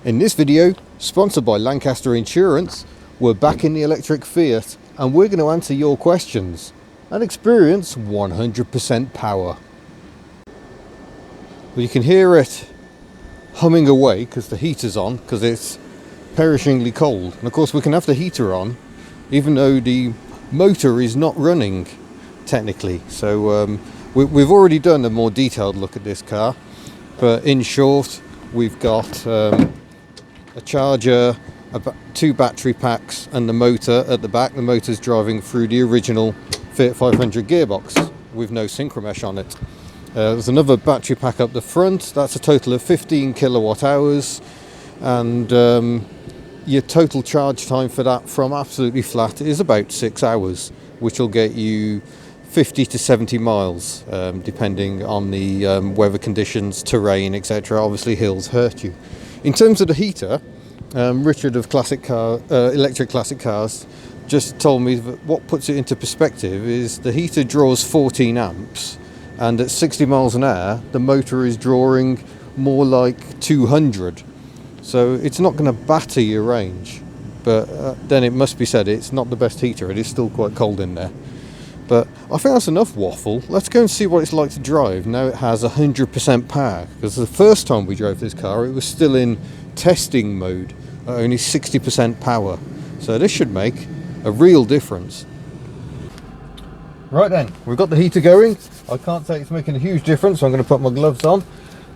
In this video, sponsored by Lancaster Insurance, we're back in the electric Fiat and we're going to answer your questions and experience 100% power. Well, you can hear it humming away because the heater's on, because it's perishingly cold. And of course we can have the heater on even though the motor is not running technically. So we've already done a more detailed look at this car, but in short, we've got a charger, two battery packs and the motor at the back. The motor's driving through the original Fiat 500 gearbox with no synchromesh on it. There's another battery pack up the front. That's a total of 15 kilowatt hours, and your total charge time for that from absolutely flat is about 6 hours, which will get you 50 to 70 miles depending on the weather conditions, terrain, etc. Obviously hills hurt you. In terms of the heater, Richard of Electric Classic Cars just told me that what puts it into perspective is the heater draws 14 amps, and at 60 miles an hour the motor is drawing more like 200. So it's not going to batter your range, but then it must be said it's not the best heater. It is still quite cold in there. But I think that's enough waffle. Let's go and see what it's like to drive now it has 100% power, because the first time we drove this car it was still in testing mode at only 60% power. So this should make a real difference. Right then, we've got the heater going. I can't say it's making a huge difference, so I'm going to put my gloves on.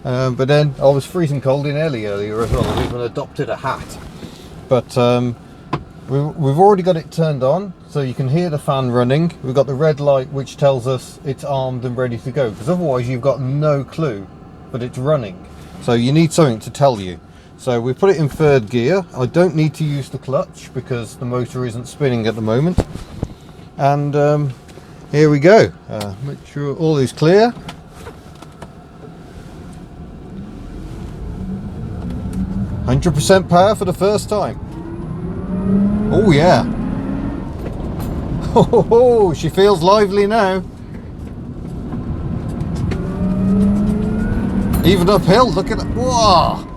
But then I was freezing cold in earlier as well. I've even adopted a hat. But we've already got it turned on, so you can hear the fan running. We've got the red light which tells us it's armed and ready to go, because otherwise you've got no clue that it's running. So you need something to tell you. So we put it in third gear. I don't need to use the clutch because the motor isn't spinning at the moment. And here we go. Make sure all is clear. %100% power for the first time. Oh yeah. Oh, she feels lively now. Even uphill, look at that. Whoa.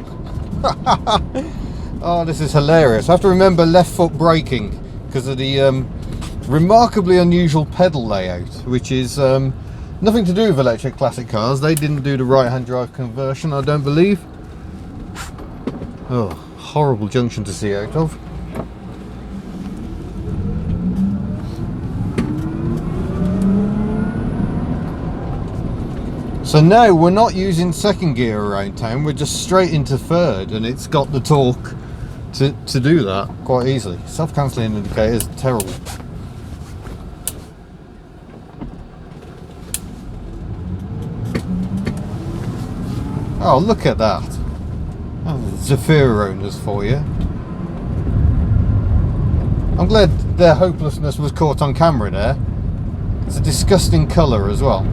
Oh, this is hilarious. I have to remember left foot braking because of the remarkably unusual pedal layout, which is nothing to do with electric classic cars. They didn't do the right hand drive conversion, I don't believe. Oh, horrible junction to see out of. So now we're not using second gear around town, we're just straight into third, and it's got the torque to do that quite easily. Self-cancelling indicator is terrible. Oh, look at that. Zafira owners for you. I'm glad their hopelessness was caught on camera there. It's a disgusting colour as well.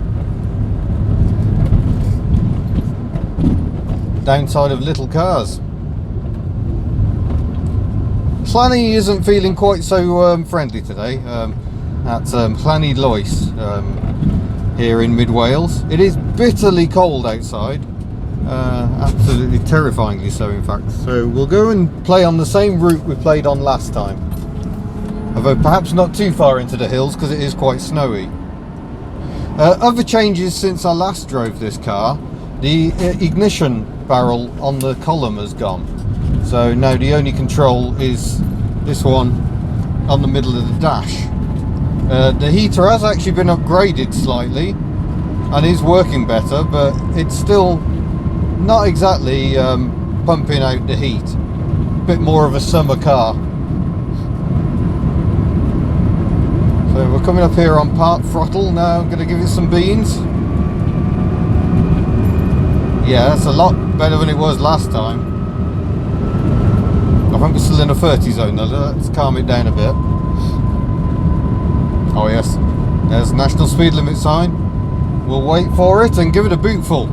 Downside of little cars. Llanny isn't feeling quite so friendly today. That's Llanny Lois here in mid Wales. It is bitterly cold outside. Absolutely terrifyingly so, in fact. So we'll go and play on the same route we played on last time, although perhaps not too far into the hills because it is quite snowy. Other changes since I last drove this car: the ignition barrel on the column has gone, so now the only control is this one on the middle of the dash. The heater has actually been upgraded slightly and is working better, but it's still not exactly pumping out the heat. A bit more of a summer car. So we're coming up here on part throttle now. I'm going to give it some beans. Yeah, that's a lot better than it was last time. I think we're still in a 30 zone though. Let's calm it down a bit. Oh yes, there's the national speed limit sign. We'll wait for it and give it a bootful.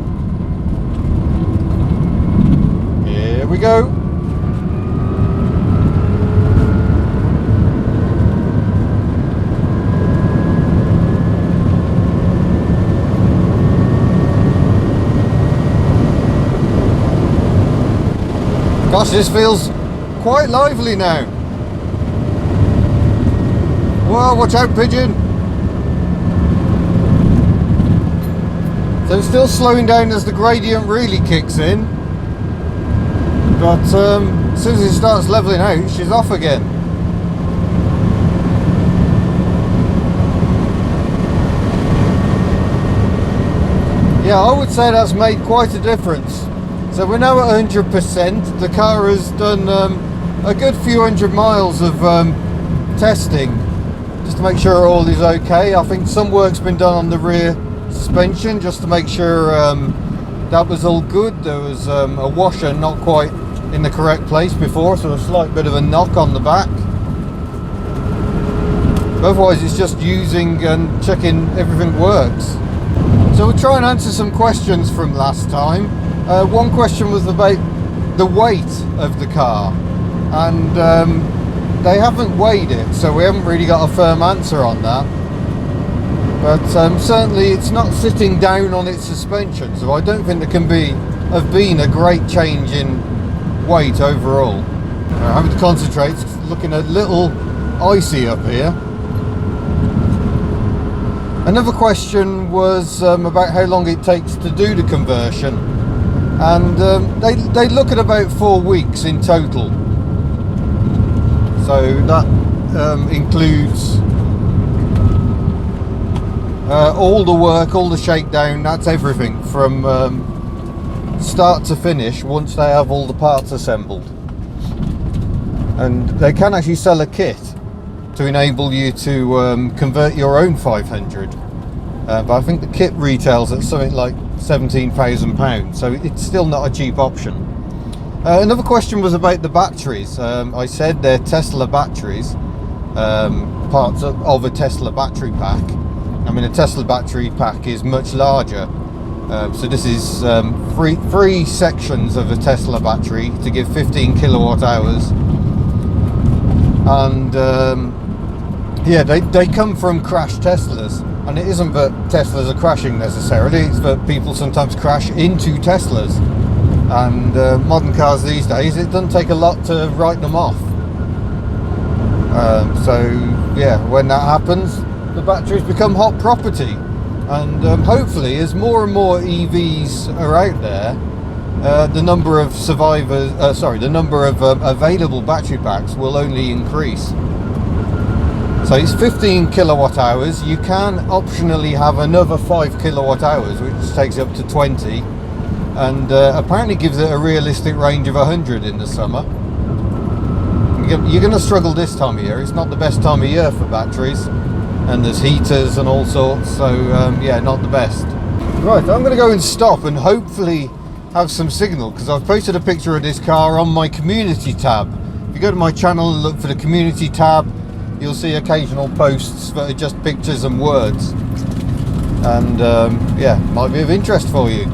Here we go. Gosh, this feels quite lively now. Whoa, watch out, pigeon. So it's still slowing down as the gradient really kicks in. But as soon as it starts levelling out, she's off again. Yeah, I would say that's made quite a difference. So we're now at 100%. The car has done a good few hundred miles of testing just to make sure all is okay. I think some work's been done on the rear suspension just to make sure that was all good. There was a washer not quite in the correct place before, so a slight bit of a knock on the back. But otherwise it's just using and checking everything works. So we'll try and answer some questions from last time. One question was about the weight of the car, and they haven't weighed it, so we haven't really got a firm answer on that. But certainly it's not sitting down on its suspension, so I don't think there can have been a great change in weight overall. I'm having to concentrate, it's looking a little icy up here. Another question was about how long it takes to do the conversion, and they look at about 4 weeks in total. So that includes all the work, all the shakedown, that's everything from start to finish once they have all the parts assembled. And they can actually sell a kit to enable you to convert your own 500, but I think the kit retails at something like £17,000, so it's still not a cheap option. Another question was about the batteries. I said they're Tesla batteries, parts of a Tesla battery pack. I mean, a Tesla battery pack is much larger, so this is three sections of a Tesla battery to give 15 kilowatt hours, and yeah, they come from crashed Teslas, and it isn't that Teslas are crashing necessarily, it's that people sometimes crash into Teslas, and modern cars these days, it doesn't take a lot to write them off. So yeah, when that happens, the batteries become hot property, and hopefully as more and more EVs are out there, the number of the number of available battery packs will only increase. So it's 15 kilowatt hours. You can optionally have another 5 kilowatt hours, which takes it up to 20, and apparently gives it a realistic range of 100 in the summer. You're going to struggle this time of year. It's not the best time of year for batteries, and there's heaters and all sorts, so yeah, not the best. Right, I'm going to go and stop and hopefully have some signal, because I've posted a picture of this car on my community tab. If you go to my channel and look for the community tab, you'll see occasional posts that are just pictures and words, and yeah, might be of interest for you.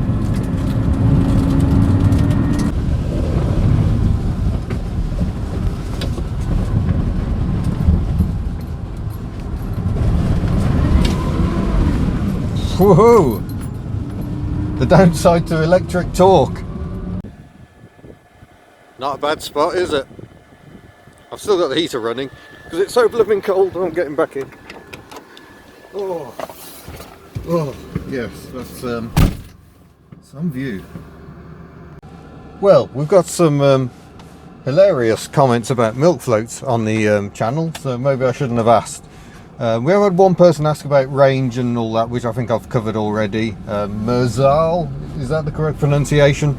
Woohoo! The downside to electric torque. Not a bad spot, is it? I've still got the heater running because it's so blooming cold. I'm getting back in. Oh, yes, that's some view. Well, we've got some hilarious comments about milk floats on the channel, so maybe I shouldn't have asked. We have had one person ask about range and all that, which I think I've covered already. Merzal, is that the correct pronunciation?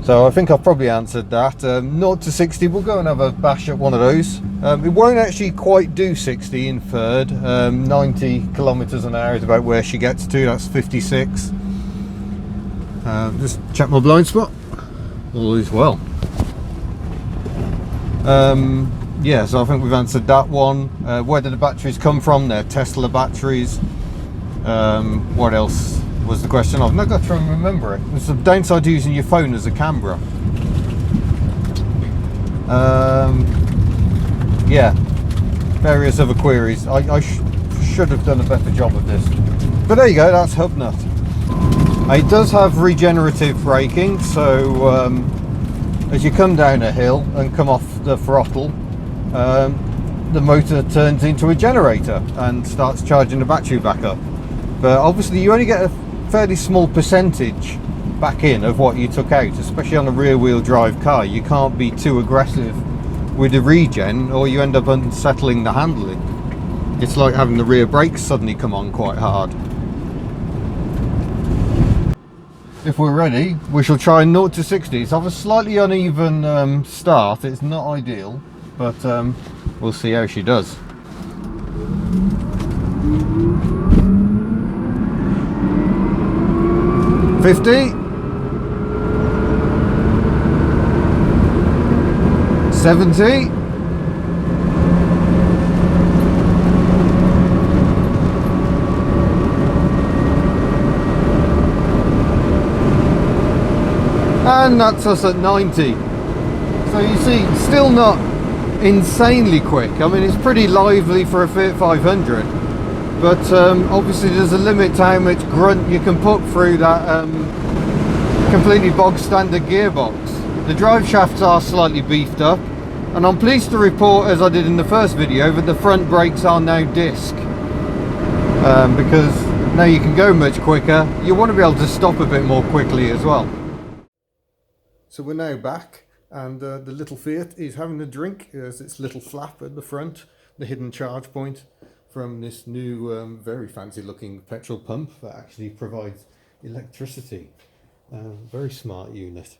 So I think I've probably answered that. 0 to 60, we'll go and have a bash at one of those. It won't actually quite do 60 in third. 90 kilometers an hour is about where she gets to. That's 56. Just check my blind spot. All is well. Yeah, so I think we've answered that one. Where do the batteries come from? They're Tesla batteries. What else was the question? I've not got to remember it. There's a downside to using your phone as a camera. Yeah, various other queries. I should have done a better job of this. But there you go, that's Hubnut. It does have regenerative braking, so as you come down a hill and come off the throttle, the motor turns into a generator and starts charging the battery back up. But obviously you only get a fairly small percentage back in of what you took out, especially on a rear wheel drive car. You can't be too aggressive with the regen or you end up unsettling the handling. It's like having the rear brakes suddenly come on quite hard. If we're ready, we shall try 0 to 60. It's of a slightly uneven start. It's not ideal, but we'll see how she does. $50, $70, and that's us at 90. So you see, still not insanely quick. I mean, it's pretty lively for a Fiat 500, but obviously there's a limit to how much grunt you can put through that completely bog standard gearbox. The drive shafts are slightly beefed up, and I'm pleased to report, as I did in the first video, that the front brakes are now disc, because now you can go much quicker. You want to be able to stop a bit more quickly as well. So we're now back, and the little Fiat is having a drink. There's its little flap at the front, the hidden charge point from this new very fancy looking petrol pump that actually provides electricity. Very smart unit.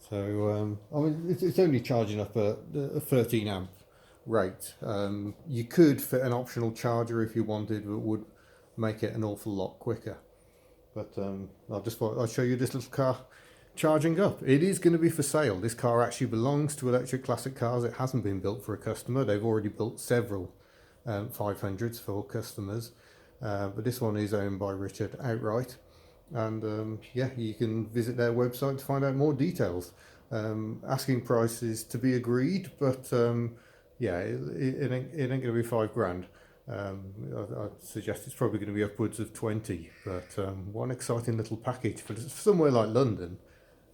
So I mean, it's only charging up a 13 amp rate. You could fit an optional charger if you wanted, but it would make it an awful lot quicker. But I'll show you this little car charging up. It is going to be for sale. This car actually belongs to Electric Classic Cars. It hasn't been built for a customer. They've already built several 500s for customers, but this one is owned by Richard outright. And yeah, you can visit their website to find out more details. Asking prices to be agreed, but yeah, it ain't going to be £5 grand. I'd suggest it's probably going to be upwards of 20, but one exciting little package for somewhere like London.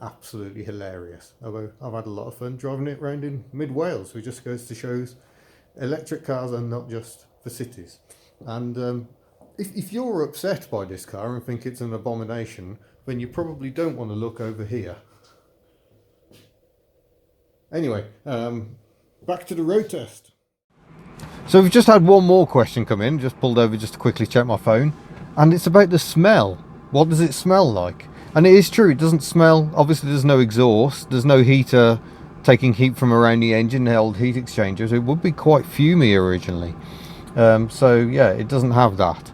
Absolutely hilarious. Although I've had a lot of fun driving it around in mid-Wales, which just goes to show electric cars are not just for cities. And if you're upset by this car and think it's an abomination, then you probably don't want to look over here. Anyway, back to the road test. So we've just had one more question come in, just pulled over just to quickly check my phone, and it's about the smell. What does it smell like? And it is true, it doesn't smell, obviously there's no exhaust, there's no heater taking heat from around the engine, the old heat exchangers. It would be quite fumey originally. So yeah, it doesn't have that.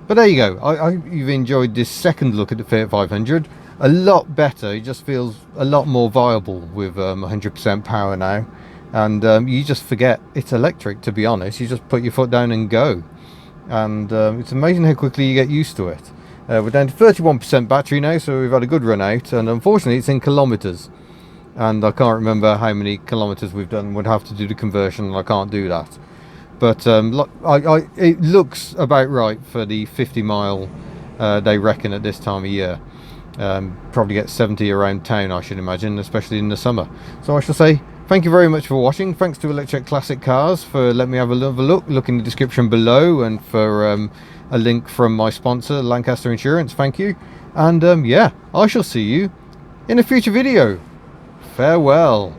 But there you go. I hope you've enjoyed this second look at the Fiat 500. A lot better. It just feels a lot more viable with 100% power now. And you just forget it's electric, to be honest. You just put your foot down and go. And it's amazing how quickly you get used to it. We're down to 31% battery now, so we've had a good run out. And unfortunately, it's in kilometres. And I can't remember how many kilometres we've done. We'd have to do the conversion, and I can't do that. But it looks about right for the 50 mile they reckon at this time of year. Probably get 70 around town, I should imagine, especially in the summer. So I shall say thank you very much for watching. Thanks to Electric Classic Cars for letting me have a look. Look in the description below, and for a link from my sponsor, Lancaster Insurance. Thank you. And yeah, I shall see you in a future video. Farewell.